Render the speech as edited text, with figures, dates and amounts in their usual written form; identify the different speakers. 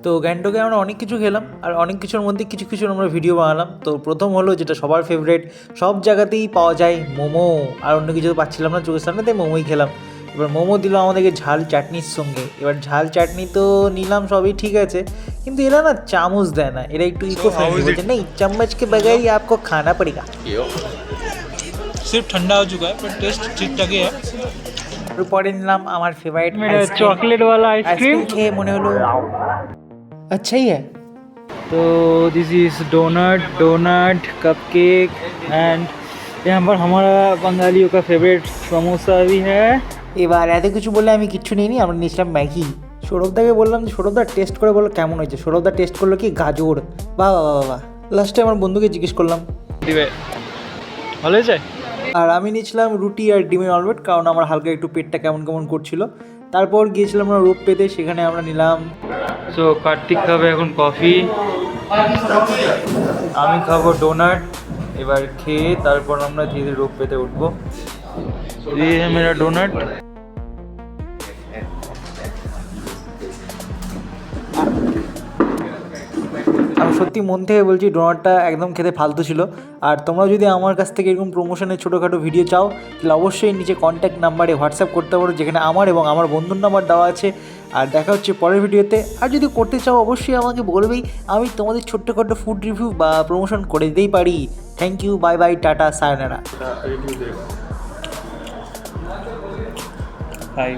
Speaker 1: তো গ্যাংটকে আমরা অনেক কিছু খেলাম, আর অনেক কিছুর মধ্যে কিছু কিছু আমরা ভিডিও বানালাম। তো প্রথম হলো যেটা সবার ফেভারিট, সব জায়গাতেই পাওয়া যায় মোমো, আর অন্য কিছু তো পাচ্ছিলাম না চোখের সামনে, তাই মোমোই খেলাম। এবার মোমো দিল আমাদেরকে ঝাল চাটনির সঙ্গে। এবার ঝাল চাটনি তো নিলাম, সবই ঠিক আছে, কিন্তু এরা না চামচ দেয় না, এরা একটু ইকো ফ্রেন্ডলি বলছে, নেই চামচ के बगैर ही आपको खाना पड़ेगा।
Speaker 2: सिर्फ ठंडा हो चुका है पर टेस्ट ठीक ठाक ही है।
Speaker 1: পরে নিলাম আমার ফেভারিট
Speaker 3: चॉकलेट वाला
Speaker 1: आइसक्रीम, খেয়ে মনে হলো अच्छा ही है।
Speaker 3: तो this is doughnut cupcake and यहाँ पर हमारा बंगालियों का फेवरेट समोसा भी है।
Speaker 1: এবার এত কিছু বলে আমি কিচ্ছু নিইনি, আমরা নিয়েছিলাম ম্যাগি। সৌরভদাকে বললাম যে সৌরভদা টেস্ট করে বলো কেমন হয়েছে। সৌরভদা টেস্ট করলো কি গাজর, বাহ বাহ বাহ বাহ। লাস্টে আমার বন্ধুকে জিজ্ঞেস করলাম,
Speaker 3: দিবে ভালো হয়েছে।
Speaker 1: আর আমি নিয়েছিলাম রুটি আর ডিমের অমলেট, কারণ আমার হালকা একটু পেটটা কেমন কেমন করছিল। তারপর গিয়েছিলাম আমরা রোপ পেতে, সেখানে আমরা নিলাম।
Speaker 3: সো কার্তিক খাবে এখন কফি, আমি খাবো ডোনাট। এবার খেয়ে তারপর আমরা ধীরে ধীরে রোপ পেতে উঠবো। ये है मेरा डोनट।
Speaker 1: আমি সত্যি মন থেকে বলছি, ডোনাটটা একদম খেতে ফালতু ছিল। আর তোমরা যদি আমার কাছ থেকে এরকম প্রমোশনের ছোটোখাটো ভিডিও চাও, তাহলে অবশ্যই নিচে কন্ট্যাক্ট নাম্বারে হোয়াটসঅ্যাপ করতে পারো, যেখানে আমার এবং আমার বন্ধুর নাম্বার দেওয়া আছে। আর দেখা হচ্ছে পরের ভিডিওতে। আর যদি করতে চাও অবশ্যই আমাকে বলবেই, আমি তোমাদের ছোট্টখাটো ফুড রিভিউ বা প্রমোশন করে দিতেই পারি। Thank you, bye bye, tata, সায়োনারা।
Speaker 3: हाय